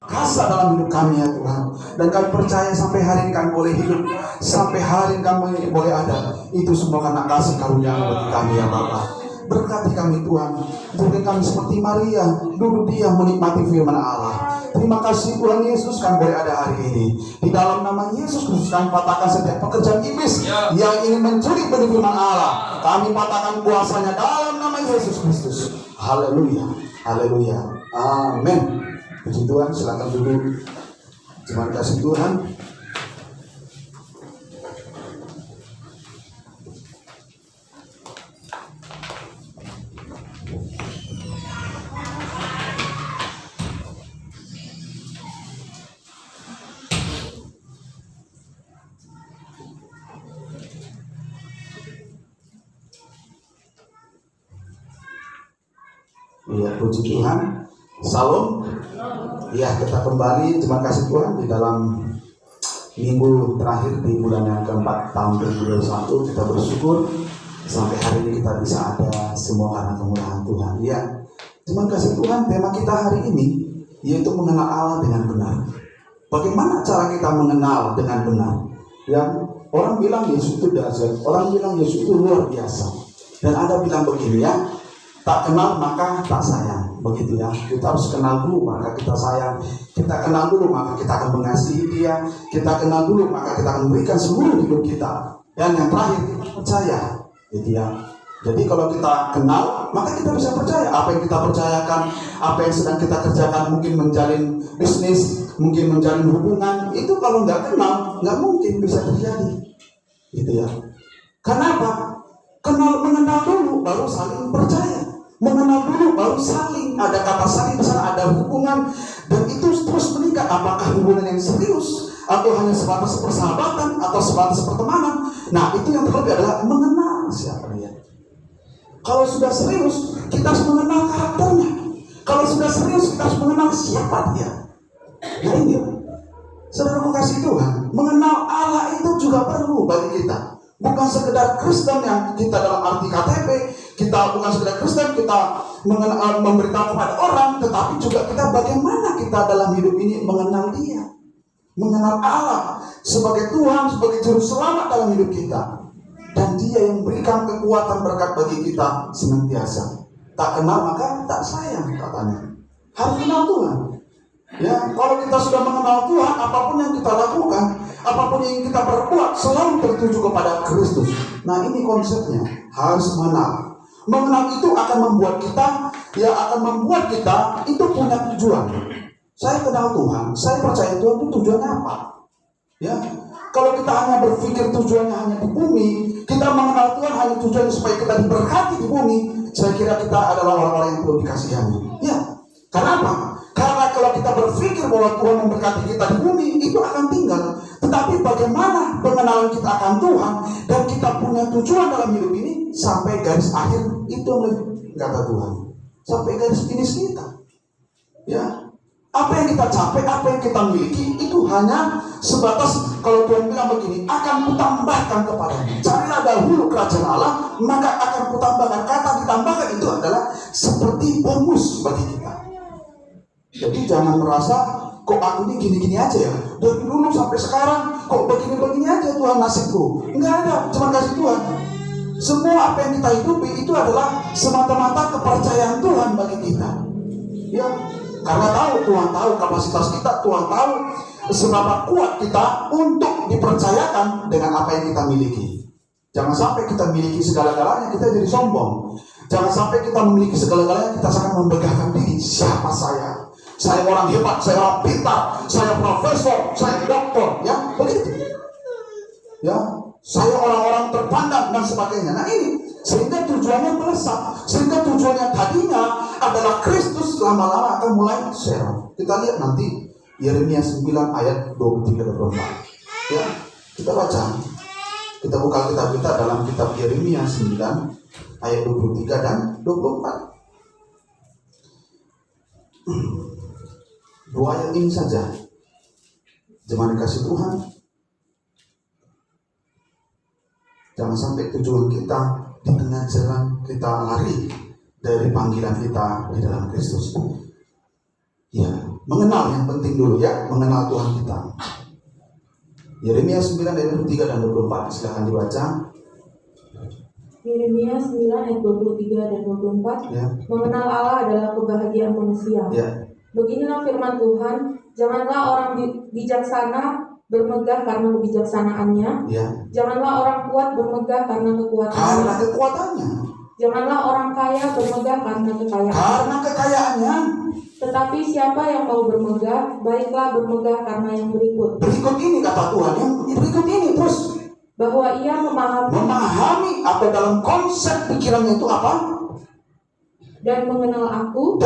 Kasih dalam hidup kami ya Tuhan. Dan kami percaya sampai hari ini kami boleh hidup, sampai hari ini kami boleh ada. Itu semua karena kasih karunia bagi kami ya Bapa. Berkati kami Tuhan. Jadikan kami seperti Maria, duduk diam menikmati firman Allah. Terima kasih Tuhan Yesus kami boleh ada hari ini. Di dalam nama Yesus Kristus kami patahkan setiap pekerjaan iblis yang ingin mencuri benih firman Allah. Kami patahkan kuasanya dalam nama Yesus Kristus. Haleluya, haleluya, amin. Puji Tuhan, silakan duduk. Terima kasih Tuhan. Iya, puji Tuhan. Salam. Ya, kita kembali. Terima kasih Tuhan di dalam minggu terakhir di bulan yang keempat tahun 2021 kita bersyukur sampai hari ini kita bisa ada semua karena kemurahan Tuhan. Ya, terima kasih Tuhan. Tema kita hari ini yaitu mengenal Allah dengan benar. Bagaimana cara kita mengenal dengan benar? Yang orang bilang Yesus itu dahsyat, orang bilang Yesus itu luar biasa. Dan ada bilang begini ya, tak kenal maka tak sayang. Begitu ya, kita harus kenal dulu maka kita sayang. Kita kenal dulu maka kita akan mengasihi dia. Kita kenal dulu maka kita akan memberikan seluruh hidup kita. Dan yang terakhir kita percaya, gitu ya. Jadi kalau kita kenal maka kita bisa percaya. Apa yang kita percayakan, apa yang sedang kita kerjakan, mungkin menjalin bisnis, mungkin menjalin hubungan, itu kalau nggak kenal nggak mungkin bisa terjadi, gitu ya. Kenapa? Mengenal dulu baru saling percaya. Mengenal dulu baru saling, ada kata saling di sana, ada hubungan, dan itu terus meningkat. Apakah hubungan yang serius atau hanya sebatas persahabatan atau sebatas pertemanan? Nah, itu yang terlebih adalah mengenal siapa dia. Kalau sudah serius, kita harus mengenal karakternya. Kalau sudah serius, kita harus mengenal siapa dia. Nah ini, saudara kasih Tuhan, mengenal Allah itu juga perlu bagi kita. Bukan sekedar Kristen yang kita dalam arti KTP, kita bukan sekedar Kristen kita memberitahu kepada orang, tetapi juga kita bagaimana kita dalam hidup ini mengenal dia, mengenal Allah sebagai Tuhan, sebagai juru selamat dalam hidup kita, dan dia yang memberikan kekuatan berkat bagi kita senantiasa. Tak kenal maka tak sayang katanya. Harus kenal Tuhan. Ya, kalau kita sudah mengenal Tuhan, apapun yang kita lakukan, apapun yang kita perbuat selalu tertuju kepada Kristus. Nah, ini konsepnya, harus mengenal. Mengenal itu akan membuat kita, itu punya tujuan. Saya kenal Tuhan, saya percaya Tuhan itu tujuannya apa? Ya, kalau kita hanya berpikir tujuannya hanya di bumi, kita mengenal Tuhan hanya tujuannya supaya kita diberkati di bumi, saya kira kita adalah orang-orang yang perlu dikasihani. Ya, karena apa? Karena kalau kita berpikir bahwa Tuhan memberkati kita di bumi, itu akan tinggal. Tetapi bagaimana pengenalan kita akan Tuhan dan kita punya tujuan dalam hidup ini sampai garis akhir, itu kata Tuhan. Sampai garis finish kita. Ya. Apa yang kita capai, apa yang kita miliki, itu hanya sebatas kalau Tuhan bilang begini, akan kutambahkan kepadamu. Carilah dahulu kerajaan Allah, maka akan kutambahkan. Kata ditambahkan itu adalah seperti bonus bagi kita. Jadi jangan merasa kok aku ini gini-gini aja ya. Dari dulu sampai sekarang kok begini-begini aja Tuhan nasibku. Enggak ada, cuma kasih Tuhan. Semua apa yang kita hidupi itu adalah semata-mata kepercayaan Tuhan bagi kita. Ya, karena Tuhan tahu kapasitas kita, Tuhan tahu seberapa kuat kita untuk dipercayakan dengan apa yang kita miliki. Jangan sampai kita miliki segala-galanya kita jadi sombong. Jangan sampai kita memiliki segala-galanya kita sangat membegahkan diri. Siapa saya? Saya orang hebat, saya orang pintar, saya profesor, saya doktor, ya begitu. Ya, saya orang-orang terpandang dan sebagainya. Nah ini, sehingga tujuannya melesat, sehingga tujuannya tadinya adalah Kristus lama-lama akan mulai share. Kita lihat nanti Yeremia 9 ayat 23-24. Ya, kita baca. Kita buka kitab kita dalam kitab Yeremia 9 ayat 23 dan 24. Dua ayat ini saja. Jemaat dikasih Tuhan, jangan sampai tujuan kita di tengah jalan kita lari dari panggilan kita di dalam Kristus. Ya, mengenal yang penting dulu ya, mengenal Tuhan kita. Yeremia 9 ayat 23 dan 24, silakan dibaca. Yeremia 9 ayat 23 dan 24. Ya. Mengenal Allah adalah kebahagiaan manusia. Ya. Beginilah firman Tuhan, janganlah orang bijaksana bermegah karena kebijaksanaannya. Ya. Janganlah orang kuat bermegah karena kekuatannya. Janganlah orang kaya bermegah karena kekayaannya. Tetapi siapa yang mau bermegah, baiklah bermegah karena yang berikut. Berikut ini kata Tuhan, yang berikut ini terus. Bahwa ia memahami atau dalam konsep pikirannya itu apa? Dan mengenal aku.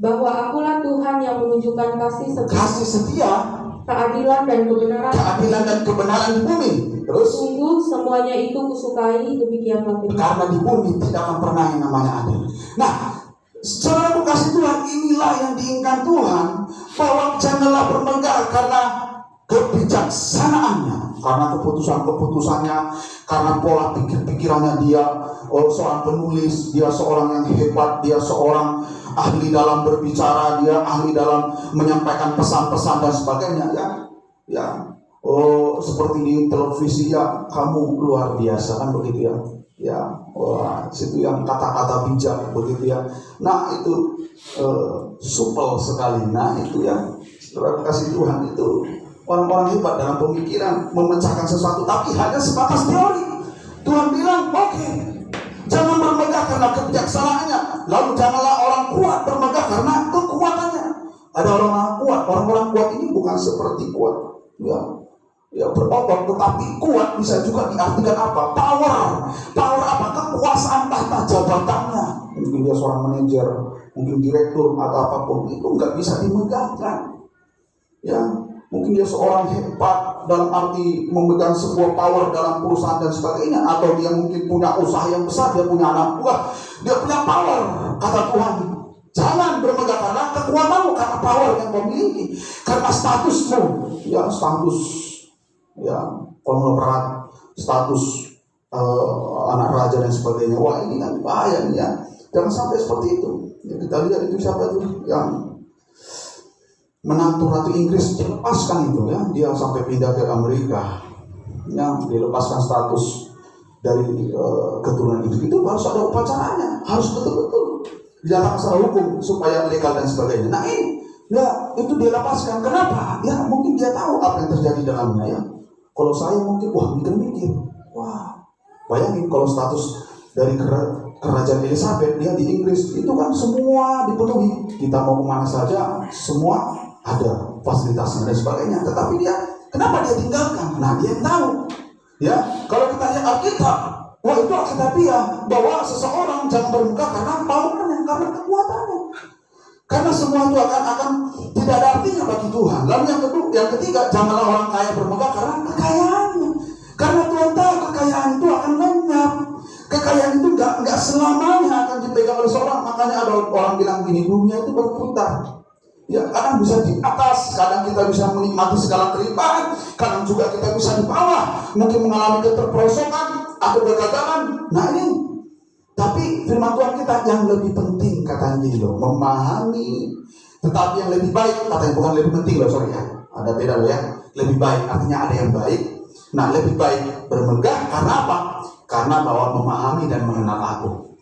Bahwa akulah Tuhan yang menunjukkan kasih setia, keadilan dan kebenaran di bumi. Terus sungguh semuanya itu kusukai, demikianlah firman. Karena di bumi tidak akan pernah yang namanya adil. Nah, saudara kasih Tuhan, inilah yang diinginkan Tuhan, bahwa janganlah bermegah karena kebijaksanaannya, karena keputusannya, karena pola pikir-pikirannya. Dia seorang penulis, dia seorang yang hebat, dia seorang ahli dalam berbicara, dia ahli dalam menyampaikan pesan-pesan dan sebagainya. Ya, seperti di televisi, ya kamu luar biasa kan begitu ya. Ya, situ yang kata-kata bijak begitu ya. Nah itu supel sekali. Nah itu ya, saudara kasih Tuhan, itu orang-orang hebat dalam pemikiran, memecahkan sesuatu, tapi hanya sebatas teori. Tuhan bilang, oke, jangan bermegah karena kebijaksanaannya. Lalu janganlah orang kuat bermegah karena kekuatannya. Ada orang kuat, orang-orang kuat ini bukan seperti kuat ya berotot, tetapi kuat bisa juga diartikan apa? Power apa? Kekuasaan tahta jabatannya. Mungkin dia seorang manajer, mungkin direktur atau apapun, itu nggak bisa dimegahkan. Ya, mungkin dia seorang hebat dalam arti memegang sebuah power dalam perusahaan dan sebagainya, atau dia mungkin punya usaha yang besar, dia punya anak buah, dia punya power. Kata Tuhan, jangan bermegah karena kekuatanmu, karena power yang kau miliki, karena statusmu. Ya, kalau berat status anak raja dan sebagainya. Wah, ini kan bahaya nih ya. Jangan sampai seperti itu. Ya, kita lihat itu siapa tuh yang menantu Ratu Inggris dilepaskan itu ya. Dia sampai pindah ke Amerika. Ya, dilepaskan status dari keturunan Inggris. Itu harus ada upacaranya, harus betul-betul dijalankan secara hukum supaya legal dan sebagainya. Nah ini, ya itu dia lepaskan. Kenapa? Ya mungkin dia tahu apa yang terjadi dalamnya ya. Kalau saya mungkin, mikir-mikir. Bayangin kalau status dari kerajaan Elizabeth, dia di Inggris, itu kan semua dipenuhi. Kita mau kemana saja, semua ada fasilitasnya dan sebagainya. Tetapi dia, kenapa dia tinggalkan? Nah, dia yang tahu. Ya, kalau kita lihat Alkitab, itu Alkitabiah, bahwa seseorang jangan bermegah karena powernya, karena kekuatannya. Karena semua itu akan tidak ada artinya bagi Tuhan. Lalu yang ketiga, janganlah orang kaya bermegah karena kekayaannya. Karena Tuhan tahu kekayaan itu akan lenyap. Kekayaan itu nggak selamanya akan dipegang oleh seorang. Makanya ada orang bilang gini, dunia itu berputar. Ya, kadang bisa di atas, kadang kita bisa menikmati segala kelimpahan, kadang juga kita bisa di bawah, mungkin mengalami keterperosokan atau kegagalan. Nah ini. Tapi firman Tuhan kita yang lebih penting katanya ini loh, memahami. Tetapi yang lebih baik katanya, bukan lebih penting loh, sorry ya, ada beda loh ya. Lebih baik artinya ada yang baik. Nah lebih baik bermegah karena apa? Karena bahwa memahami dan mengenal aku.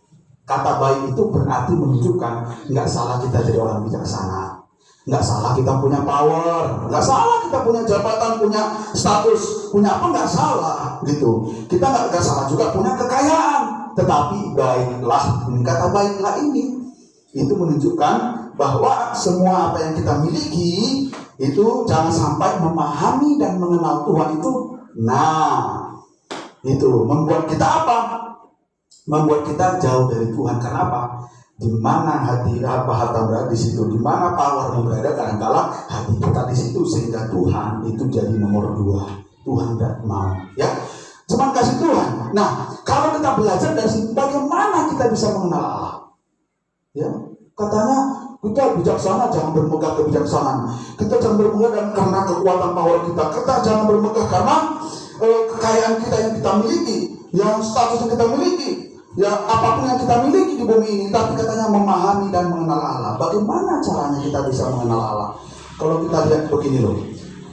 Kata baik itu berarti menunjukkan nggak salah kita jadi orang bijaksana, nggak salah kita punya power, nggak salah kita punya jabatan, punya status, punya apa, nggak salah gitu. Kita nggak salah juga punya kekayaan. Tetapi baiklah, kata baiklah ini itu menunjukkan bahwa semua apa yang kita miliki itu jangan sampai memahami dan mengenal Tuhan itu. Nah, itu membuat kita apa? Membuat kita jauh dari Tuhan. Kenapa? Di mana hati harta berada di situ, di mana power berada, kadang-kala hati kita di situ, sehingga Tuhan itu jadi nomor 2. Tuhan tidak mau, ya. Cuman kasih Tuhan. Nah, kalau kita belajar dari sini, bagaimana kita bisa mengenal Allah? Ya, katanya kita bijaksana, jangan bermegah kebijaksanaan. Kita jangan bermegah dan karena kekuatan power kita. Kita jangan bermegah karena kekayaan kita yang kita miliki, yang status yang kita miliki. Ya, apapun yang kita miliki di bumi ini, tapi katanya memahami dan mengenal Allah. Bagaimana caranya kita bisa mengenal Allah? Kalau kita lihat begini loh,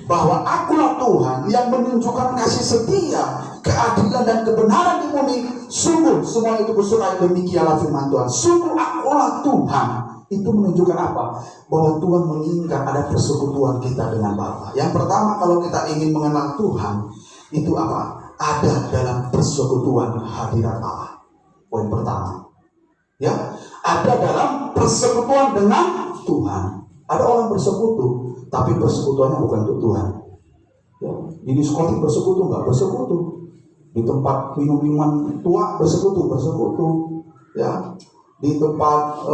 bahwa akulah Tuhan yang menunjukkan kasih setia, keadilan dan kebenaran di bumi. Sungguh semua itu bersurai, demikianlah firman Tuhan. Sungguh akulah Tuhan. Itu menunjukkan apa? Bahwa Tuhan menginginkan ada persekutuan kita dengan Bapa. Yang pertama, kalau kita ingin mengenal Tuhan, itu apa? Ada dalam persekutuan hadirat Allah. Poin pertama, ya, ada dalam persekutuan dengan Tuhan. Ada orang bersekutu, tapi persekutuannya bukan untuk Tuhan. Ya, di diskotik bersekutu nggak bersekutu, di tempat minum-minuman tua bersekutu, ya, di tempat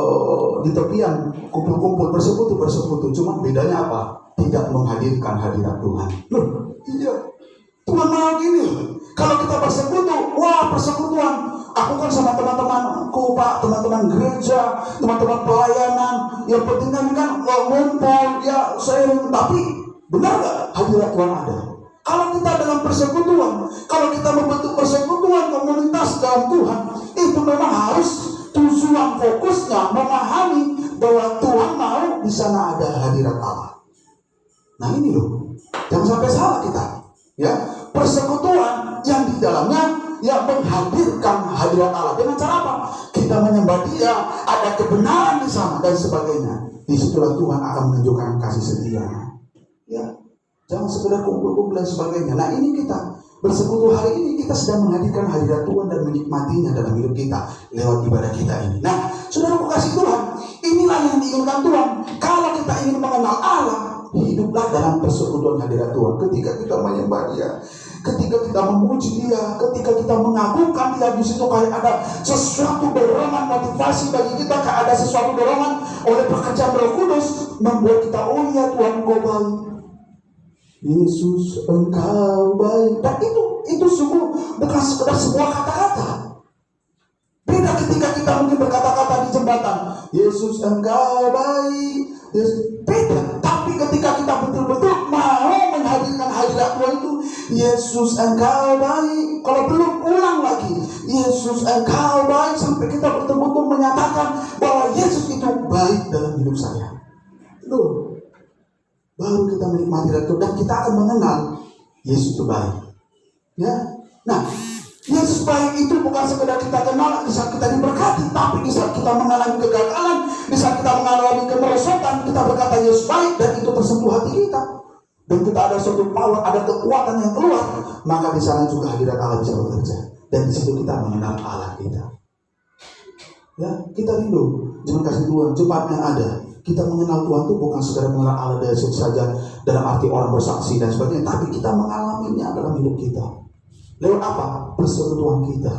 di tepian kumpul-kumpul bersekutu. Cuma bedanya apa? Tidak menghadirkan hadirat Tuhan. Loh, iya, Tuhan mau gini. Kalau kita bersekutu, wah persekutuan. Aku kan sama teman-temanku, Pak, teman-teman gereja, teman-teman pelayanan. Yang penting kan ngumpul, ya sharing. Tapi benar nggak hadirat Tuhan ada? Kalau kita dalam persekutuan, kalau kita membentuk persekutuan komunitas dalam Tuhan, itu memang harus tujuan fokusnya memahami bahwa Tuhan mau di sana ada hadirat Allah. Nah ini loh, jangan sampai salah kita. Ya, persekutuan yang di dalamnya yang menghadirkan hadirat Allah. Dengan cara apa? Kita menyembah Dia, ada kebenaran di sana dan sebagainya. Disitulah Tuhan akan menunjukkan kasih setia-Nya. Ya, jangan sekedar kumpul-kumpul dan sebagainya. Nah ini kita bersekutu hari ini, kita sedang menghadirkan hadirat Tuhan dan menikmatinya dalam hidup kita lewat ibadah kita ini. Nah, saudaraku kasih Tuhan, inilah yang diinginkan Tuhan. Kalau kita ingin mengenal Allah, hiduplah dalam persekutuan hadirat Tuhan. Ketika kita menyembah Dia, ketika kita memuji Dia, ketika kita mengagungkan Dia, di situ kayak ada sesuatu dorongan motivasi bagi kita, kayak ada sesuatu dorongan oleh pekerjaan Roh Kudus membuat kita, oh ya Tuhan Kau baik, Yesus Engkau baik. Dan itu sungguh bukan sekedar sebuah kata-kata. Beda ketika kita mungkin berkata-kata di jembatan, Yesus Engkau baik, Yesus. Beda. Tapi ketika kita betul-betul mau menghadirkan hadirat Tuhan itu, Yesus Engkau baik. Kalau belum, ulang lagi, Yesus Engkau baik, sampai kita betul-betul menyatakan bahwa Yesus itu baik dalam hidup saya. Itu baru kita menikmati itu dan kita akan mengenal Yesus itu baik. Ya, nah Yesus baik itu bukan sekedar kita kenal di saat kita diberkati, tapi di saat kita mengalami kegagalan, di saat kita mengalami kemerosotan, kita berkata Yesus baik dan itu tersentuh hati kita. Dan kita ada suatu power, ada kekuatan yang keluar, maka di sana juga hadirat Allah bisa bekerja. Dan di situ kita mengenal Allah kita. Ya, kita rindu, jangan kasih Tuhan, cepatnya ada. Kita mengenal Tuhan itu bukan sekedar mengenal Allah dari situ saja dalam arti orang bersaksi dan sebagainya, tapi kita mengalaminya dalam hidup kita. Lewat apa? Persekutuan kita.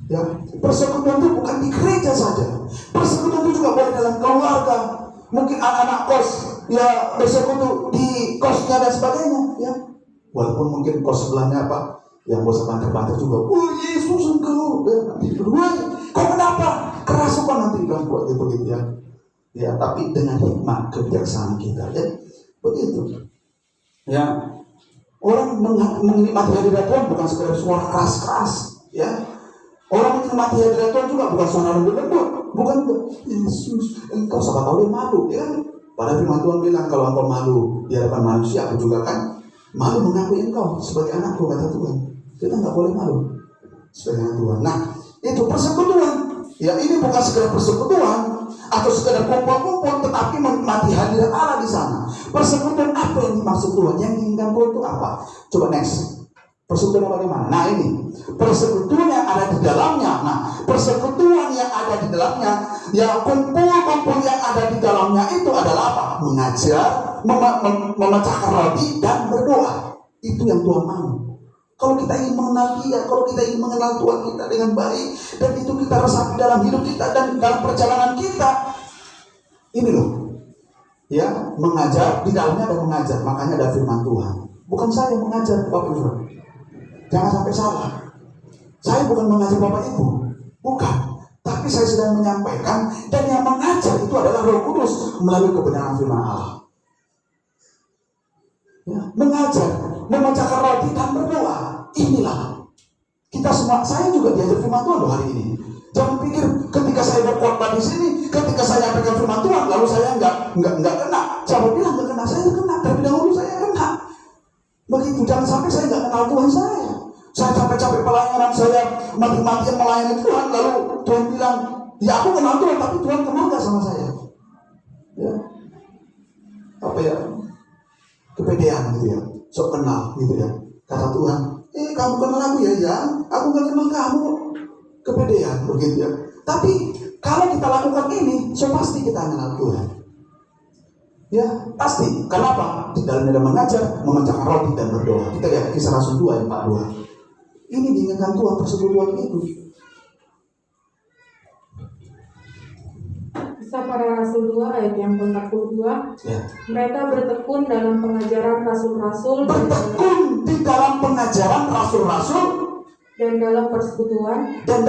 Ya, persekutuan itu bukan di gereja saja. Persekutuan itu juga boleh dalam keluarga. Mungkin anak-anak kos ya bersekutu di kosnya dan sebagainya. Ya, walaupun mungkin kos sebelahnya apa? Yang bos banter-banter juga. Oh Yesus Engkau. Nanti kedua, kau kenapa? Kerasukan nanti kan buat dia begitu ya. Ya, tapi dengan hikmat kebijaksanaan kita, ya begitu. Ya, orang menikmati hadirat Tuhan bukan sekedar suara keras-keras, ya. Orang menikmati hadirat Tuhan juga bukan suara lembut, bukan Yesus, engkau siapa tahu dia malu, ya. Pada firman Tuhan bilang kalau engkau malu di hadapan manusia, aku juga kan malu mengakui engkau sebagai anakku, kata Tuhan. Kita nggak boleh malu sebagai anak Tuhan. Nah, itu persekutuan. Ya, ini bukan sekedar persekutuan atau sekedar kumpul-kumpul, tetapi menikmati hadirat Allah di sana. Persekutuan apa yang dimaksud Tuhan? Yang diinginkan Tuhan itu apa? Coba next. Persekutuan bagaimana? Nah ini, persekutuan yang ada di dalamnya. Nah, persekutuan yang ada di dalamnya, ya kumpul-kumpul yang ada di dalamnya itu adalah apa? Mengajar, memecahkan roti dan berdoa. Itu yang Tuhan mau. Kalau kita ingin mengenal Dia, kalau kita ingin mengenal Tuhan kita dengan baik, dan itu kita resapi dalam hidup kita dan dalam perjalanan kita, ini loh, ya, mengajar di dalamnya ada mengajar. Makanya ada firman Tuhan. Bukan saya yang mengajar Bapak Ibu, jangan sampai salah. Saya bukan mengajar Bapak Ibu, bukan. Tapi saya sedang menyampaikan, dan yang mengajar itu adalah Roh Kudus melalui kebenaran firman Allah. Ya, mengajar, memecahkan roti dan berdoa. Inilah Kita semua, saya juga diajar firman Tuhan loh hari ini. Jangan pikir ketika saya berkhotbah di sini, ketika saya nyampaikan firman Tuhan, lalu saya nggak kena. Siapa bilang nggak kena? Saya kena. Terlebih dahulu saya kena. Begitu, jangan sampai saya nggak kenal Tuhan saya. Saya capek-capek pelayanan, saya mati-matian melayani Tuhan, lalu Tuhan bilang, ya aku kenal Tuhan, tapi Tuhan kenal nggak sama saya? Ya, apa ya? Kepedean gitu ya, sok kenal gitu ya. Kata Tuhan, kamu kenal aku ya? Ya, aku nggak kenal kamu. Kepedean begitu ya. Tapi kalau kita lakukan ini, so pasti kita kenal Tuhan. Ya, pasti. Kenapa? Di dalam medan mengajar, memecahkan roti dan berdoa. Kita lihat Kisah Rasul 2 ayat 42. Ini diingatkan Tuhan persekutuan itu. Kisah Para Rasul 2 ayat yang ke-42. Ya. Mereka bertekun dalam pengajaran rasul-rasul Bertekun di dalam pengajaran rasul-rasul dan dalam persekutuan. Nah,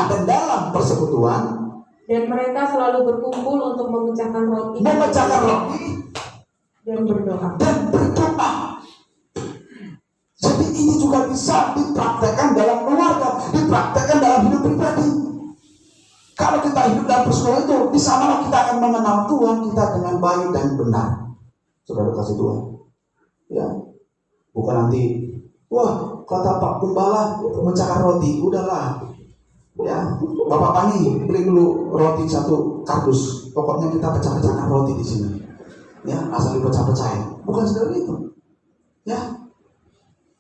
dan dalam persekutuan. Dan mereka selalu berkumpul untuk memecahkan roti dan berdoa. Jadi ini juga bisa dipraktekkan dalam keluarga, dipraktekkan dalam hidup pribadi. Kalau kita hidup dalam persekutuan itu, di sana kita akan mengenal Tuhan kita dengan baik dan benar. Saudara kasih Tuhan. Ya. Bukan nanti, wah, kata Pak Gembala memecahkan roti, udahlah. Ya, Bapak Pani beli dulu roti 1 kardus. Pokoknya kita pecah-pecahkan roti di sini. Ya, asal dipecah-pecahin. Bukan seperti itu. Ya.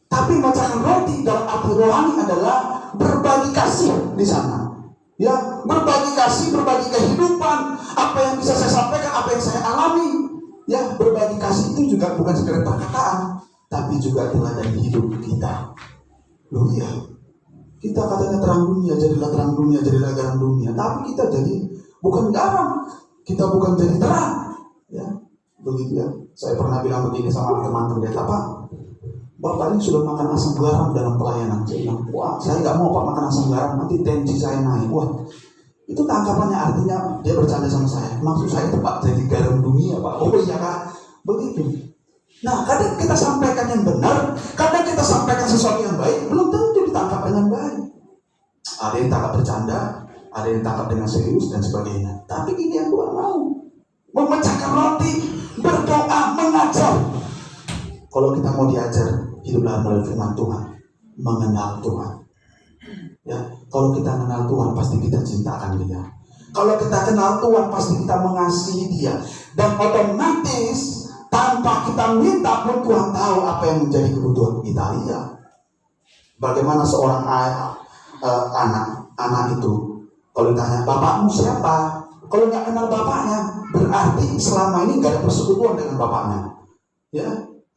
Tapi memecahkan roti dalam arti rohani adalah berbagi kasih di sana. Ya, berbagi kasih, berbagi kehidupan, apa yang bisa saya sampaikan, apa yang saya alami. Ya, berbagi kasih itu juga bukan sekedar perkataan, tapi juga teladan hidup kita. Loh ya, kita katanya terang dunia, jadilah terang dunia, jadilah garam dunia. Tapi kita jadi bukan garam, kita bukan jadi terang. Ya, begitu ya. Saya pernah bilang begini sama teman pendeta, Pak, Bapak ini sudah makan asam garam dalam pelayanan. Saya bilang, wah, saya nggak mau Pak makan asam garam, nanti tensi saya naik. Wah, itu tangkapannya artinya dia bercanda sama saya. Maksud saya itu Pak jadi garam dunia Pak. Oh iya Kak, begitu. Nah, kadang kita sampaikan yang benar, kadang kita sampaikan sesuatu yang baik, belum tentu ditangkap dengan baik. Ada yang tangkap bercanda, ada yang tangkap dengan serius dan sebagainya. Tapi ini yang Tuhan mau. Memecahkan roti, berdoa, mengajar. Kalau kita mau diajar, hiduplah melalui firman Tuhan, mengenal Tuhan. Ya, kalau kita mengenal Tuhan, pasti kita cintakan Dia. Kalau kita kenal Tuhan, pasti kita mengasihi Dia. Dan otomatis tanpa kita minta pun Tuhan tahu apa yang menjadi kebutuhan kita. Iya. Bagaimana seorang anak itu, kalau ditanya bapakmu siapa? Kalau nggak kenal bapaknya, berarti selama ini nggak ada persekutuan dengan bapaknya. Ya.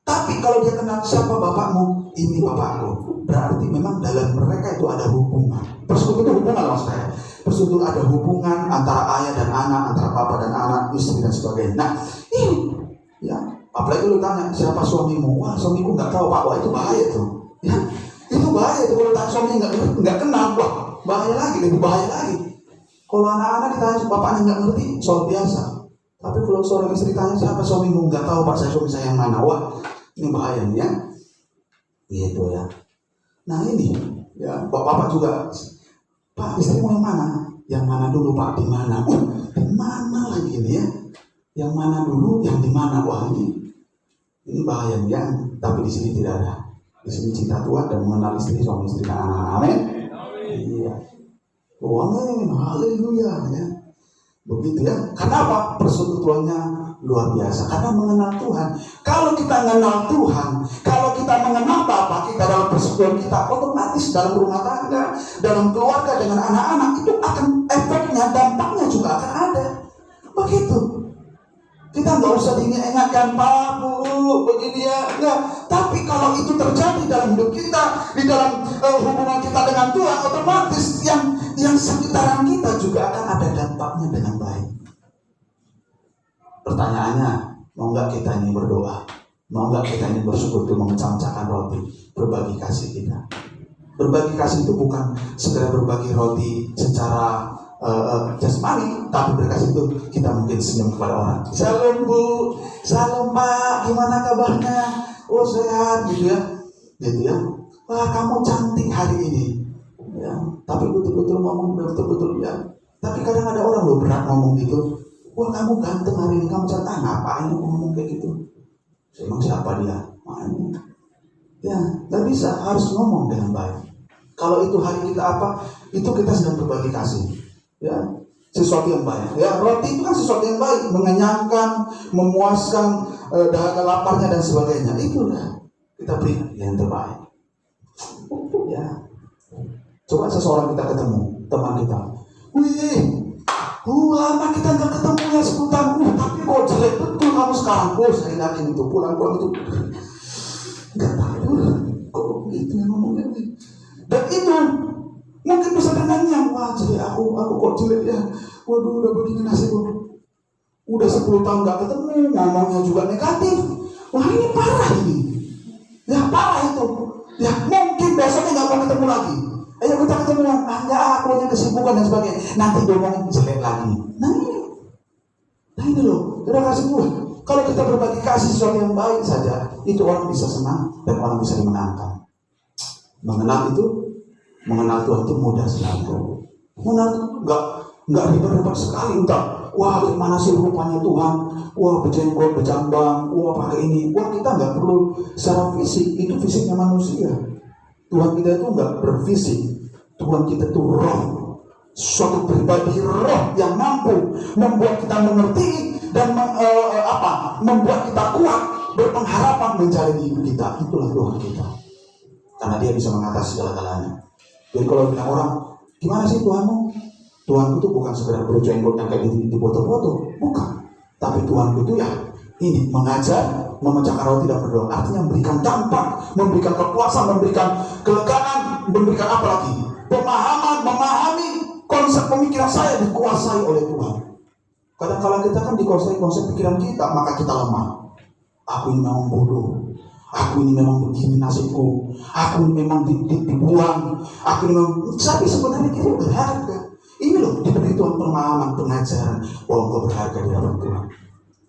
Tapi kalau dia kenal siapa bapakmu, ini bapakku, berarti memang dalam mereka itu ada hubungan. Persekutuan itu hubungan maksud saya. Persekutuan ada hubungan antara ayah dan anak, antara papa dan anak, istri dan sebagainya. Nah, ini ya, apalagi lu tanya siapa suamimu, wah suamiku nggak tahu Pak, wah itu bahaya tuh. Ya, itu bahaya tuh kalau tanya suami nggak kenal, wah bahaya lagi, lebih bahaya lagi. Kalau anak-anak ditanya bapaknya nggak ngerti, soal biasa. Tapi kalau seorang istri tanya siapa suamimu, nggak tahu Pak, saya suami saya yang mana, wah ini bahaya nih ya, gitu ya. Nah ini, ya bapak juga, Pak istrimu yang mana? Yang mana dulu Pak? Di mana? Di mana lagi ini ya? Yang mana dulu? Yang di mana? Wah ini bahaya nih ya. Tapi di sini tidak ada. Di sini cinta Tuhan dan mengenal istri, suami istri dan anak-anak. Amin. Iya. Oh, amin. Haleluya ya. Begitu ya. Kenapa? Persekutuannya luar biasa, karena mengenal Tuhan. Kalau kita mengenal Tuhan, kalau kita mengenal Bapa kita dalam persekutuan kita, otomatis dalam rumah tangga, dalam keluarga dengan anak-anak itu akan efeknya, dampaknya juga akan ada. Begitu. Kita nggak usah diingatkan Pak, Bu, begini ya, enggak. Tapi kalau itu terjadi dalam hidup kita, di dalam hubungan kita dengan Tuhan, otomatis yang sekitaran kita juga akan ada dampaknya dengan baik. Pertanyaannya, mau nggak kita ini berdoa? Mau nggak kita ini bersekutu, memecah-mecahkan roti, berbagi kasih kita? Berbagi kasih itu bukan sekedar berbagi roti secara jasmani, tapi berkasih itu kita mungkin senyum kepada orang. Salam Bu, salam Pak, gimana kabarnya? Oh sehat, gitu ya. wah kamu cantik hari ini. Ya, tapi betul-betul ngomong betul-betul ya. Tapi kadang ada orang loh berat ngomong gitu. Wah kamu ganteng hari ini, kamu cantik. Ngapain aku ngomong kayak gitu? Emang siapa dia? Makanya. Ya, nggak bisa, harus ngomong dengan baik. Kalau itu hari kita apa? Itu kita sedang berbagi kasih. Ya, sesuatu yang baik. Ya, roti itu kan sesuatu yang baik, mengenyangkan, memuaskan dahaga laparnya dan sebagainya. Itulah kita beri yang terbaik. Ya. Coba seseorang kita ketemu, teman kita. Wih, lama kita nggak ketemu ya 10 tahun. Tapi kok jelek betul kamu sekarang. Saya yakin itu pulang-pulang itu nggak tahu kok gitu yang ngomongnya. Dan itu mungkin bisa dengannya, wah jelek aku kok jelek ya. Waduh udah begini nasibku. Udah 10 tahun nggak ketemu, ngomongnya juga negatif. Wah ini parah ini. Ya parah itu. Ya mungkin besoknya nggak mau ketemu lagi. Ayo kita ketemu yang aku punya kesibukan dan sebagainya. Nanti ngomongin jelek lagi. Nah ini loh, udah kasih gue. Kalau kita berbagi kasih sesuatu yang baik saja, itu orang bisa senang dan orang bisa dimenangkan. Mengenal Tuhan itu mudah sekali. Mengenal nggak ribet-ribet sekali entah. Wah gimana sih rupanya Tuhan? Wah berjenggot, berjambang, wah pakai ini. Wah kita nggak perlu secara fisik, itu fisiknya manusia. Tuhan kita itu nggak berfisik. Tuhan kita itu roh, suatu pribadi roh yang mampu membuat kita mengerti dan membuat kita kuat berpengharapan mencari hidup kita. Itulah Tuhan kita, karena Dia bisa mengatasi segala-galanya. Jadi kalau bilang orang, gimana sih Tuhanmu? Tuhan itu bukan sekedar berjenggot yang kayak di foto-foto, bukan. Tapi Tuhan itu ya ini mengajar, memecahkan roti dan berdoa. Artinya memberikan dampak, memberikan kekuasaan, memberikan kelegaan, memberikan apa lagi? Pemahaman, memahami konsep pemikiran saya dikuasai oleh Tuhan. Kadang-kadang kita kan dikuasai konsep pikiran kita, maka kita lemah. Aku ini memang bodoh. Aku ini memang begini nasibku. Aku ini memang dibuang. Aku ini memang. Tapi sebenarnya kita berharga. Ini loh diberi Tuhan pemahaman, pengajaran bahwa engkau berharga di hadapan Tuhan.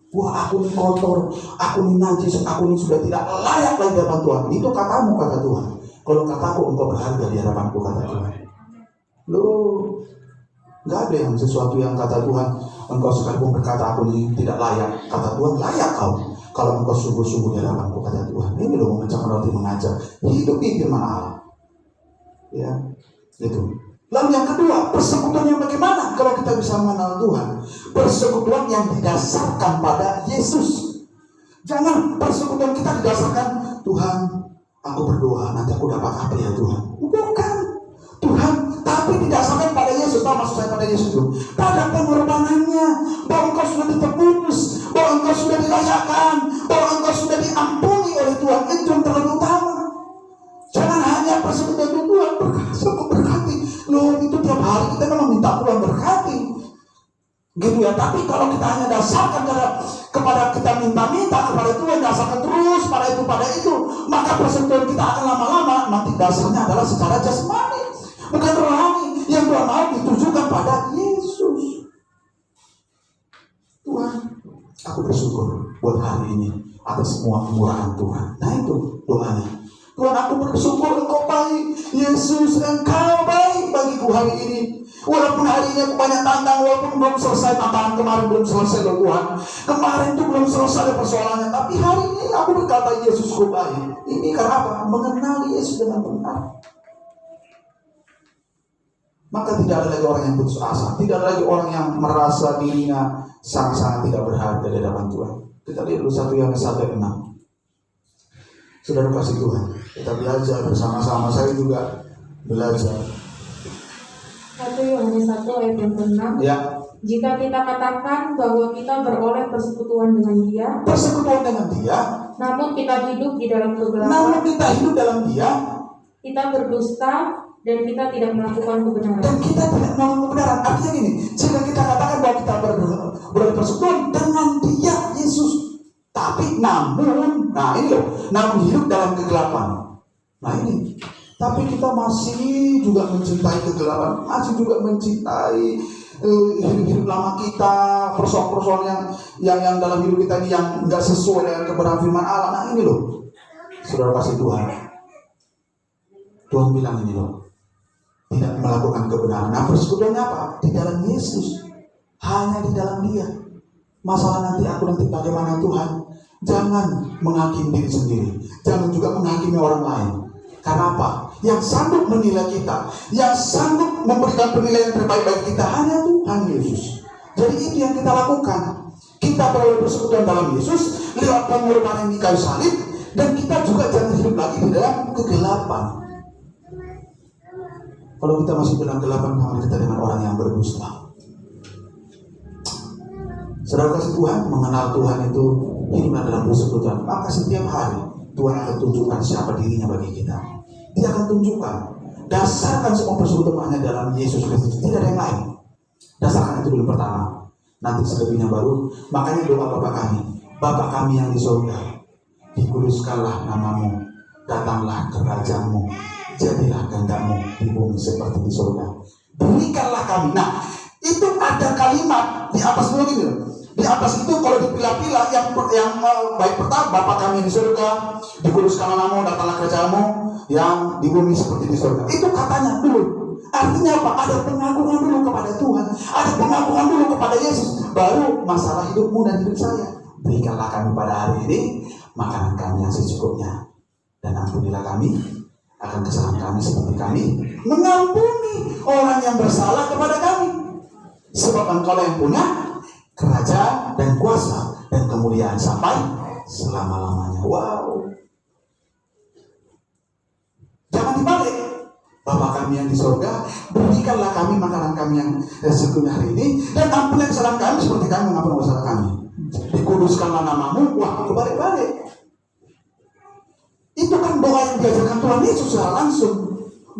Wah aku ini kotor, aku ini najis, aku ini sudah tidak layak lagi di hadapan Tuhan. Itu katamu, kata Tuhan. Kalau kataku engkau berharga di hadapanku, kata Tuhan. Loh, nggak ada yang sesuatu yang kata Tuhan. Engkau sekalipun berkata aku ini tidak layak, kata Tuhan layak kau. Kalau engkau sungguh-sungguh di hadapanku, kata Tuhan. Ini loh memecahkan roti, mengajar. Hidup di firman Allah. Ya, itu. Lalu yang kedua, persekutuan yang bagaimana kalau kita bisa mengenal Tuhan? Persekutuan yang didasarkan pada Yesus. Jangan persekutuan kita didasarkan Tuhan, aku berdoa nanti aku dapat apa ya Tuhan? Bukan Tuhan, tapi didasarkan pada Yesus. Tahu maksud saya pada Yesus itu? Pada pengorbanannya, bahwa engkau sudah ditebus, bahwa engkau sudah dirayakan, bahwa engkau sudah diampuni oleh Tuhan. Itu yang terlalu utama. Jangan hanya persekutuan Tuhan berkati. Loh itu tiap hari kita memang minta Tuhan berkati. Gitu ya, tapi kalau kita hanya dasarkan kepada kita minta-minta kepada Tuhan, dasarkan terus pada itu, maka persekutuan kita akan lama-lama nanti dasarnya adalah secara jasmani, bukan rohani. Yang Tuhan mau ditujukan pada Yesus. Tuhan, aku bersyukur buat hari ini atas semua kemurahan Tuhan. Nah itu doanya. Tuhan, aku bersyukur engkau baik. Yesus, engkau baik bagiku hari ini. Walaupun hari ini aku banyak tantangan, walaupun belum selesai tantangan kemarin, belum selesai loh Tuhan. Kemarin itu belum selesai persoalannya, tapi hari ini aku berkata Yesusku baik. Ini karena apa? Mengenal Yesus dengan benar. Maka tidak ada lagi orang yang putus asa. Tidak ada lagi orang yang merasa dirinya sangat-sangat tidak berharga di hadapan Tuhan. Kita lihat dulu 1 Yohanes 1:6. Saudara kasih Tuhan, kita belajar bersama-sama. Saya juga belajar. 1 Yohanes 1 ayat yang ke-6. Ya. Jika kita katakan bahwa kita beroleh persekutuan dengan Dia, namun kita hidup di dalam kegelapan, kita berdusta dan kita tidak melakukan kebenaran. Artinya gini, jika kita katakan bahwa kita beroleh persekutuan dengan Dia, Yesus, tapi namun hidup dalam kegelapan. Nah ini. Tapi kita masih juga mencintai kegelapan, masih juga mencintai hidup lama kita, persoalan-persoalan yang dalam hidup kita ini yang nggak sesuai dengan kebenaran firman Allah. Nah ini loh, saudara kasih Tuhan. Tuhan bilang ini loh, tidak melakukan kebenaran. Nah, persekutuannya apa? Di dalam Yesus, hanya di dalam Dia. Masalah nanti bagaimana Tuhan? Jangan menghakimi diri sendiri, jangan juga menghakimi orang lain. Karena apa? Yang sanggup menilai kita, yang sanggup memberikan penilaian terbaik bagi kita hanya Tuhan Yesus. Jadi itu yang kita lakukan. Kita perlu bersekutuan dalam Yesus lewat pengorbanan di kayu salib, dan kita juga jangan hidup lagi di dalam kegelapan. Kalau kita masih dalam kegelapan, sama kita dengan orang yang berdusta. Saudara kasih Tuhan, mengenal Tuhan itu hiduplah dalam persekutuan. Maka setiap hari Tuhan akan tunjukkan siapa dirinya bagi kita. Dia akan tunjukkan. Dasarkan semua persekutuannya dalam Yesus Kristus. Tidak ada yang lain. Dasarkan itu dulu pertama. Nanti selebihnya baru. Makanya doa Bapa kami. Bapa kami yang di surga, dikuduskanlah namamu. Datanglah kerajaan-Mu. Jadilah kehendak-Mu di bumi seperti di surga. Berikanlah kami. Nah, itu ada kalimat di atas dulu gitu. Di atas itu kalau dipilah-pilah yang baik pertama, Bapa kami di surga, dikuduskanlah namamu, datanglah kerajaan-Mu yang di bumi seperti di surga. Itu katanya dulu. Artinya apa? Ada pengagungan dulu kepada Tuhan, ada pengagungan dulu kepada Yesus, baru masalah hidupmu dan hidup saya. Berikanlah kami pada hari ini makanan kami yang secukupnya, dan ampunilah kami akan kesalahan kami seperti kami mengampuni orang yang bersalah kepada kami. Sebab Engkau yang punya kerajaan dan kuasa dan kemuliaan sampai selama-lamanya. Wow. Jangan dibalik. Bapa kami yang di surga, berikanlah kami makanan kami yang secukupnya hari ini, dan ampunilah kesalahan kami seperti kami mengampuni kesalahan kami. Dikuduskanlah namamu. Wah, kebalik-balik. Itu kan doa yang diajarkan Tuhan Yesus secara langsung,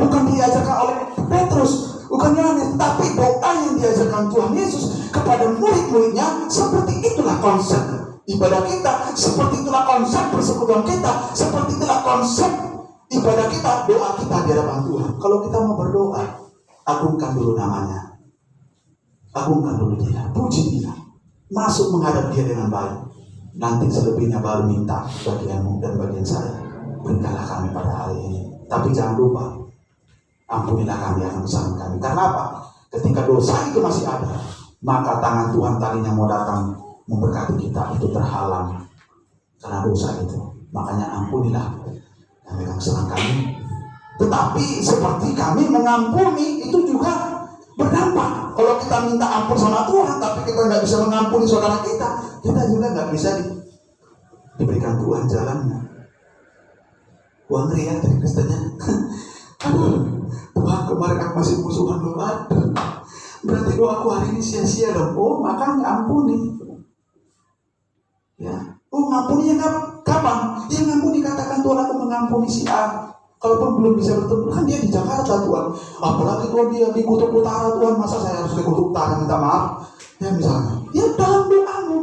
bukan diajarkan oleh Petrus, bukan Yohanes, tapi doa yang diajarkan Tuhan Yesus kepada murid-muridnya. Seperti itulah konsep ibadah kita, seperti itulah konsep persekutuan kita, seperti itulah konsep ibadah kita, doa kita di hadapan Tuhan. Kalau kita mau berdoa, agungkan dulu namanya, agungkan dulu Dia, puji Dia, masuk menghadap Dia dengan baik. Nanti selebihnya baru minta bagianmu dan bagian saya. Berikanlah kami pada hari ini. Tapi jangan lupa, ampunilah kami akan kesalahan kami. Karena apa? Ketika dosa itu masih ada, maka tangan Tuhan tadinya mau datang memberkati kita itu terhalang karena dosa itu. Makanya ampunilah kami akan kesalahan kami. Tetapi seperti kami mengampuni itu juga berdampak. Kalau kita minta ampun sama Tuhan, tapi kita nggak bisa mengampuni saudara kita, kita juga nggak bisa diberikan Tuhan jalannya. Wah, ngeri ya dari Kristennya. Aduh, Tuhan kemarin aku masih musuhan loh. Aduh, berarti doaku hari ini sia-sia dong. Oh, makanya ampuni. Ya, oh ngampuninya kapan? Ya ngampuni, katakan Tuhan aku mengampuni si A. Kalaupun belum bisa bertemu, kan dia di Jakarta Tuhan. Apalagi Tuhan dia di Kutub Utara Tuhan, masa saya harus di Kutub Utara minta maaf? Ya misalnya, ya dalam doamu.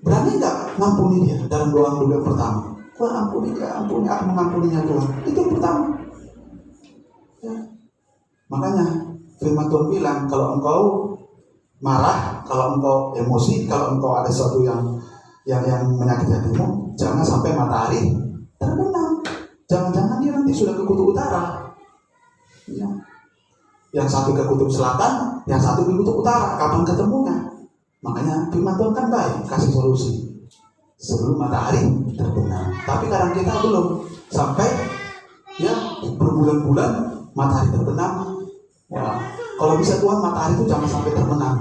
Berani nggak ngampuni dia dalam doa dulu yang pertama? Tuhan ampuni dia, ampuni, aku mengampuninya Tuhan. Itu yang pertama. Ya. Makanya firman Tuhan bilang, kalau engkau marah, kalau engkau emosi, kalau engkau ada sesuatu yang menyakiti hatimu, jangan sampai matahari terbenam. Jangan-jangan dia nanti sudah ke Kutub Utara. Ya. Yang satu ke Kutub Selatan, yang satu ke Kutub Utara. Kapan ketemunya? Makanya firman Tuhan kan baik, kasih solusi sebelum matahari terbenam. Tapi kadang kita belum sampai ya berbulan-bulan matahari terbenam. Ya, kalau bisa Tuhan matahari itu jangan sampai terbenam.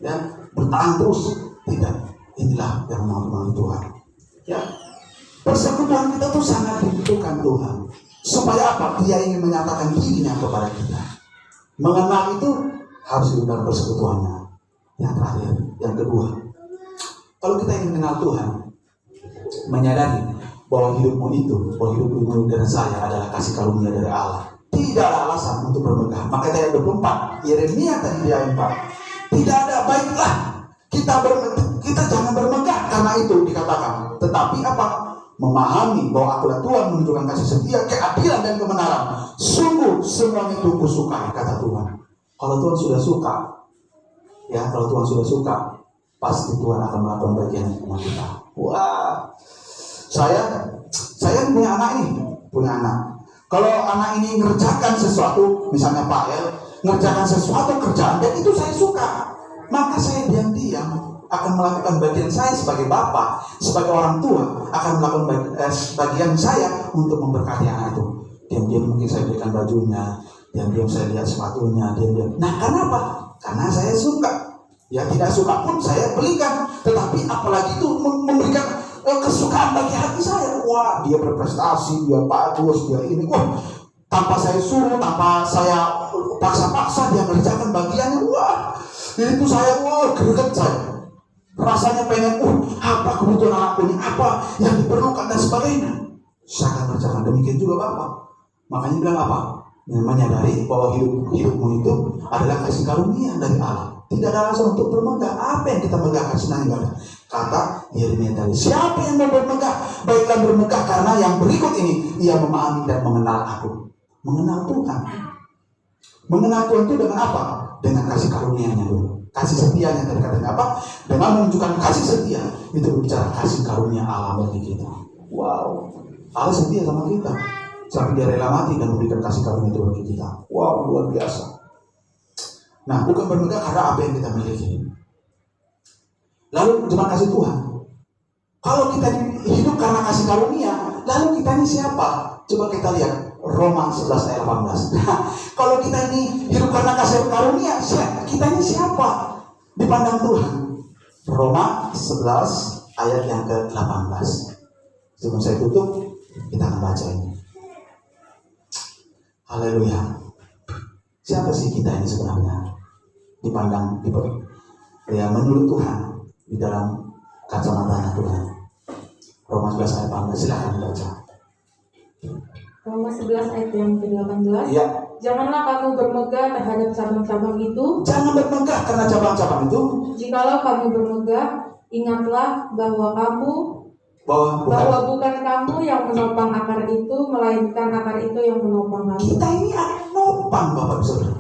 Ya, bertahan terus. Tidak. Inilah yang mau Tuhan. Ya, persekutuan kita tuh sangat dibutuhkan Tuhan. Supaya apa? Dia ingin menyatakan dirinya kepada kita. Mengenal itu harus hidup dalam persekutuannya. Yang terakhir, yang kedua, kalau kita ingin mengenal Tuhan, menyadari bahwa hidupmu dan saya adalah kasih karunia dari Allah. Tidak ada alasan untuk bermegah. Maka ayat 24, Yeremia tadi di ayat 4. Tidak ada, baiklah kita jangan bermegah karena itu dikatakan. Tetapi apa? Memahami bahwa akulah Tuhan menunjukkan kasih setia, keadilan dan kebenaran. Sungguh semuanya itu kusukai, kata Tuhan. Kalau Tuhan sudah suka, kalau Tuhan sudah suka, pasti Tuhan akan melakukan bagian sama kita. Wah, saya punya anak. Kalau anak ini ngerjakan sesuatu, misalnya Pak El, ngerjakan sesuatu kerjaan dan itu saya suka, maka saya diam-diam akan melakukan bagian saya sebagai bapak, sebagai orang tua, akan melakukan bagian saya untuk memberkati anak itu. Diam-diam mungkin saya berikan bajunya, diam-diam saya lihat sepatunya, diam-diam. Nah, kenapa? Karena saya suka. Ya, tidak suka pun saya belikan. Tetapi apalagi itu memberikan kesukaan bagi hati saya. Wah, dia berprestasi, dia bagus, dia ini. Wah, tanpa saya suruh, tanpa saya paksa-paksa dia mengerjakan bagiannya. Wah, itu saya, greget saya. Rasanya pengen, apa kebutuhan anakku ini, apa yang diperlukan dan sebagainya. Saya akan kerjakan. Demikian juga Bapak. Makanya bilang apa? Menyadari bahwa hidupmu itu adalah kasih karunia dari Allah. Tidak ada alasan untuk bermegah. Apa yang kita megahkan senang ibadah. Kata Yeremia tadi, siapa yang mau bermegah? Baiklah bermegah, karena yang berikut ini ia memahami dan mengenal aku. Mengenal Tuhan. Mengenal Tuhan itu dengan apa? Dengan kasih karunia-Nya dulu. Kasih setianya tadi katanya apa? Dengan menunjukkan kasih setia, itu berbicara kasih karunia Allah bagi kita. Wow, Allah setia sama kita sampai dia rela mati dan memberikan kasih karunia itu bagi kita. Wow, luar biasa. Nah, bukan bermegah karena apa yang kita miliki. Lalu cuma kasih Tuhan. Kalau kita hidup karena kasih karunia, lalu kita ini siapa? Coba kita lihat Roma 11 ayat 18. Nah, kalau kita ini hidup karena kasih karunia, kita ini siapa di pandang Tuhan? Roma 11 ayat yang ke-18. Sebelum saya tutup, kita akan baca ini. Haleluya. Siapa sih kita ini sebenarnya dipandang ya menurut Tuhan di dalam kacamata Tuhan? Roma 11 ayat 18, silakan baca. Roma 11 ayat yang ke-18. Ya. Janganlah kamu bermegah terhadap cabang-cabang itu. Jangan bermegah karena cabang-cabang itu. Jikalau kamu bermegah, ingatlah bahwa bukan kamu yang menopang akar itu, melainkan akar itu yang menopang kamu. Kita ini akan nopang, Bapak Saudara.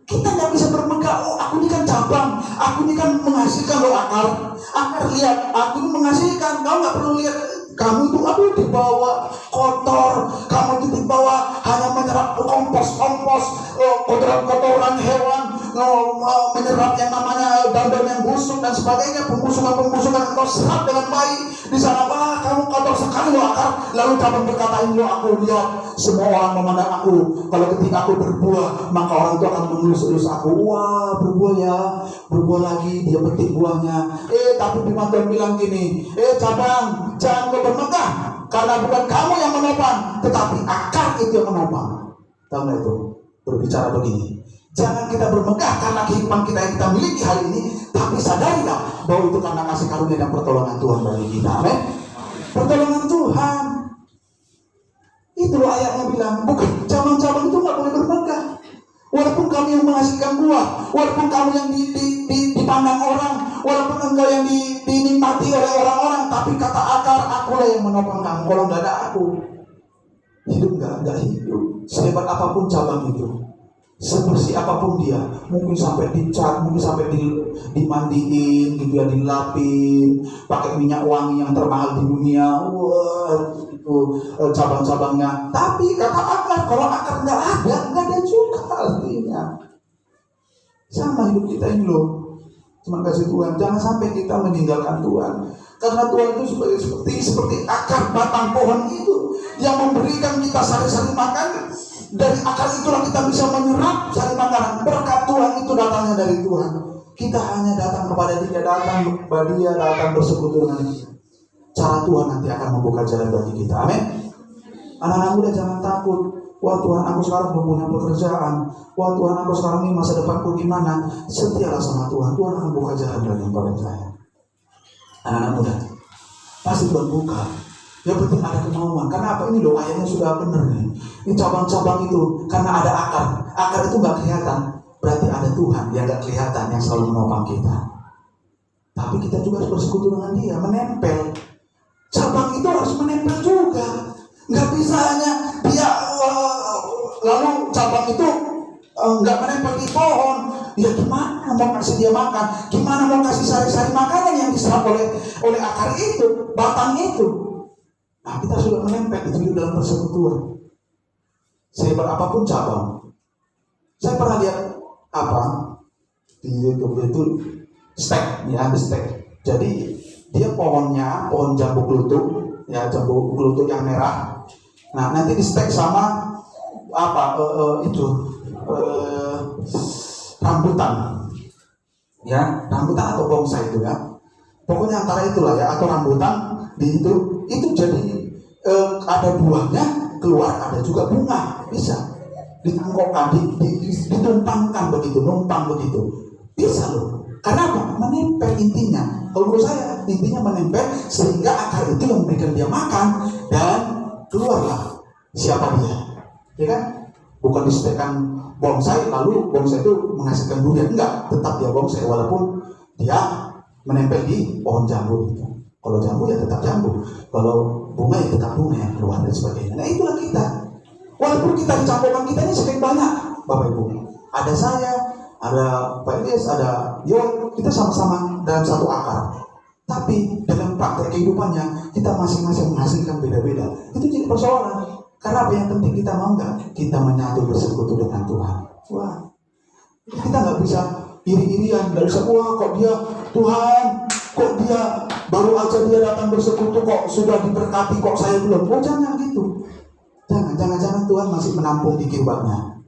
Kita nggak bisa bermegah. Aku ini kan cabang, aku ini kan menghasilkan loh akar. Akar lihat, aku ini menghasilkan. Kau nggak perlu lihat. Kamu itu dibawa kotor, kamu itu dibawa hanya menyerap kompos, kotoran hewan, menyerap yang namanya daun yang busuk dan sebagainya, pembusukan kau serap dengan baik. Di sana, wah kamu kotor sekali loh akar. Lalu cabang berkata, ini loh aku lihat semua orang memandang aku. Kalau ketika aku berbuah, maka orang itu akan mengelus-elus aku. Wah berbuah ya, berbuah lagi, dia petik buahnya. Tapi firman Tuhan bilang gini, cabang, jangan kau bermegah, karena bukan kamu yang menopang, tetapi akar itu yang menopang. Tahu nggak itu? Berbicara begini, jangan kita bermegah karena kehidupan kita yang kita miliki hari ini, tapi sadarilah bahwa itu karena kasih karunia dan pertolongan Tuhan bagi kita. Amin. Pertolongan Tuhan. Itu loh ayatnya bilang, bukan cabang-cabang itu nggak boleh bermegah. Walaupun kamu yang menghasilkan buah, walaupun kamu yang dipandang orang, walaupun engkau yang dinikmati oleh orang-orang, tapi kata akar, akulah yang menopang kamu. Kalau nggak ada aku, hidup nggak hidup. Sehebat apapun cabang itu, sebersih apapun dia, mungkin sampai dicat, mungkin sampai dimandiin, gitu ya, dilapin, pakai minyak wangi yang termahal di dunia. Wah, itu cabang-cabangnya. Tapi kata akar, kalau akar nggak ada juga artinya. Sama hidup kita ini loh. Cuma kasih Tuhan, jangan sampai kita meninggalkan Tuhan. Karena Tuhan itu seperti akar batang pohon itu yang memberikan kita sari-sari makan. Dari akar itulah kita bisa menyerap sari makanan. Berkat Tuhan itu datangnya dari Tuhan. Kita hanya datang kepada Dia, datang kepada Dia, datang bersekutu dengan Dia. Cara Tuhan nanti akan membuka jalan bagi kita. Amin. Anak-anak muda jangan takut. Wah Tuhan, aku sekarang belum punya pekerjaan. Wah Tuhan, aku sekarang ini masa depanku gimana? Setialah sama Tuhan. Tuhan akan buka jalan bagi saya. Anak-anak muda, pasti Tuhan buka. Yang penting ada kemauan. Karena apa? Ini loh ayatnya sudah benar nih. Ini cabang-cabang itu karena ada akar. Akar itu nggak kelihatan. Berarti ada Tuhan yang nggak kelihatan yang selalu menopang kita. Tapi kita juga harus bersekutu dengan Dia, menempel. Cabang itu harus menempel juga. Nggak bisa hanya dia lalu cabang itu nggak menempel di pohon. Ya gimana mau kasih dia makan? Gimana mau kasih sari-sari makanan yang diserap oleh akar itu, batang itu? Nah kita sudah menempel itu dalam persekutuan. sehebat apapun cabang. Saya pernah lihat di YouTube itu stek, ya, stek. Jadi dia pohon jambu klutuk, ya, jambu klutuk yang merah. Nah, nanti di stek sama rambutan, ya, rambutan atau bonsai itu, ya. Pokoknya antara itulah, ya, atau rambutan di itu jadi ada buahnya keluar, ada juga bunga, bisa ditangkokkan, ditumpangkan begitu, numpang begitu, bisa loh. Karena apa? Menempel intinya. Kalau menurut saya intinya menempel sehingga akar itu yang memberikan dia makan dan keluarlah siapa dia, ya kan? Bukan disediakan bonsai lalu bonsai itu menghasilkan durian, enggak, tetap dia bonsai walaupun dia menempel di pohon jambu itu. Kalau jambu ya tetap jambu, kalau bunga ya tetap bunga yang keluar dan sebagainya. Nah, itulah kita. Walaupun kita dicampurkan, kita ini sekian banyak, Bapak Ibu. Ada saya, ada Pak Ilyas, ada Yon, kita sama-sama dalam satu akar. Tapi dalam praktek kehidupannya, kita masing-masing menghasilkan beda-beda. Itu jadi persoalan. Karena apa yang penting kita mau nggak? Kita menyatu bersekutu dengan Tuhan. Wah, kita nggak bisa iri-irian, nggak bisa, wah kok dia Tuhan, kok dia baru aja dia datang bersekutu kok sudah diberkati, kok saya belum. Oh, jangan gitu. Jangan Tuhan masih menampung di kehidupannya.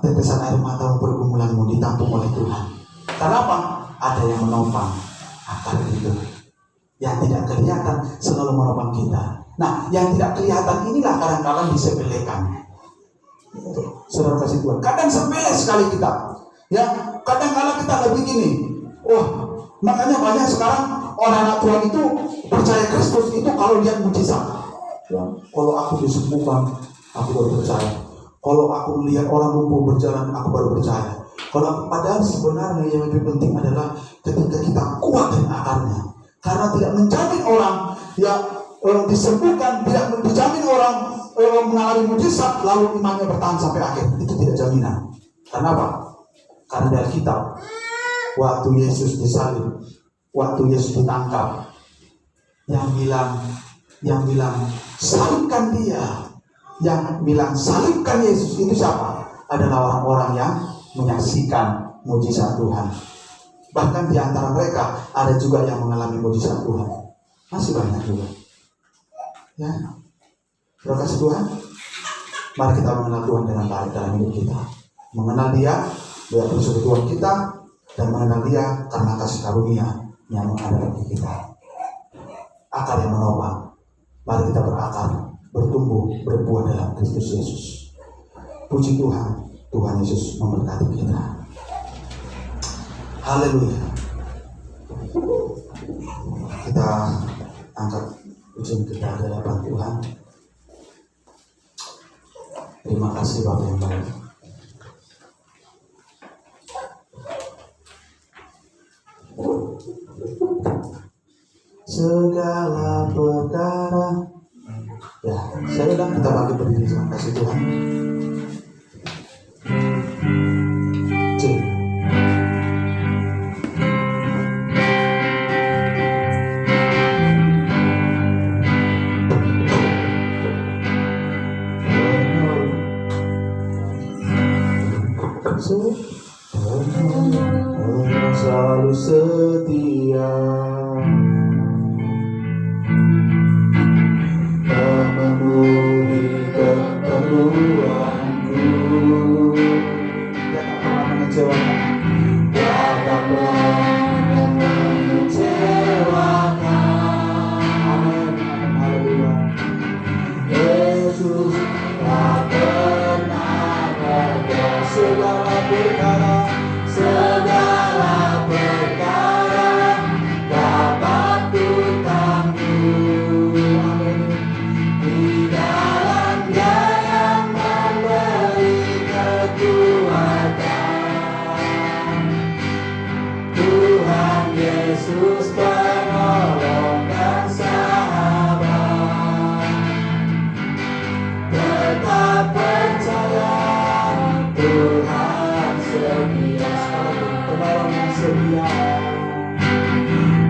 Tetesan air mata pergumulanmu ditampung oleh Tuhan. Karena apa? Ada yang menopang akar itu. Yang tidak kelihatan selalu menopang kita. Nah, yang tidak kelihatan inilah kadang-kadang disepelekan. Saudara kasih Tuhan. Kadang sepele sekali kita. Ya, kadang-kadang kita lebih gini. Wah, makanya banyak sekarang orang-anak Tuhan itu percaya Kristus itu kalau lihat mujizat. Ya, kalau aku disembuhkan, aku baru percaya. Kalau aku melihat orang lumpuh berjalan, aku baru percaya. Padahal sebenarnya yang lebih penting adalah ketika kita kuat dan akarnya. Karena tidak menjamin orang disembuhkan, tidak dijamin orang mengalami mujizat lalu imannya bertahan sampai akhir. Itu tidak jaminan. Karena apa? Karena dari Alkitab, waktu Yesus disalib, waktu Yesus ditangkap, yang bilang salibkan dia, yang bilang salibkan Yesus itu siapa? Adalah orang-orang yang menyaksikan mujizat Tuhan. Bahkan di antara mereka ada juga yang mengalami mujizat Tuhan. Masih banyak juga. Ya, terima kasih Tuhan. Mari kita mengenal Tuhan dengan baik dalam hidup kita. Mengenal Dia, Dia persekutuan kita, dan mengenal Dia karena kasih karunia yang mengalir di kita. Akar yang menopang. Mari kita berakar, bertumbuh, berbuah dalam Kristus Yesus. Puji Tuhan, Tuhan Yesus memberkati kita. Haleluya. Kita angkat ujung kita di hadapan Tuhan. Terima kasih Bapak yang baik. Segala perkara. Ya, saya bilang kita bagi berdiri. Terima kasih Tuhan. Selalu setia memenuhi keperluanku. Dia tak pernah mengecewakan. Dia tak pernah mengecewakan. Amin. Haleluya. Yesus tak pernah ada segala perkara. Segala perkara dapat ku tanggung. Amin. Di dalam Dia yang memberi kekuatan. Tuhan Yesus penolong dan sahabat. Tetap percaya Tuhan setia. Penolong yang setia,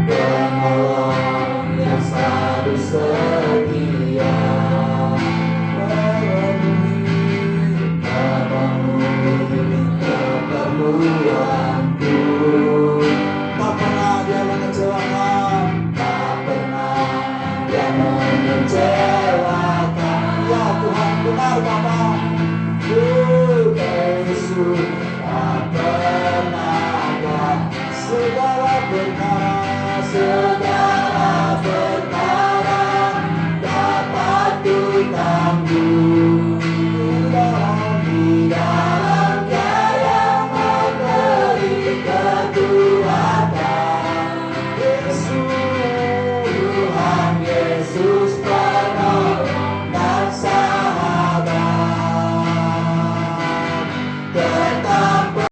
penolong yang selalu setia, memenuhi yang mengecewakan. Ya Tuhan, benar Bapa. Yesus tenaga segala perkara, segala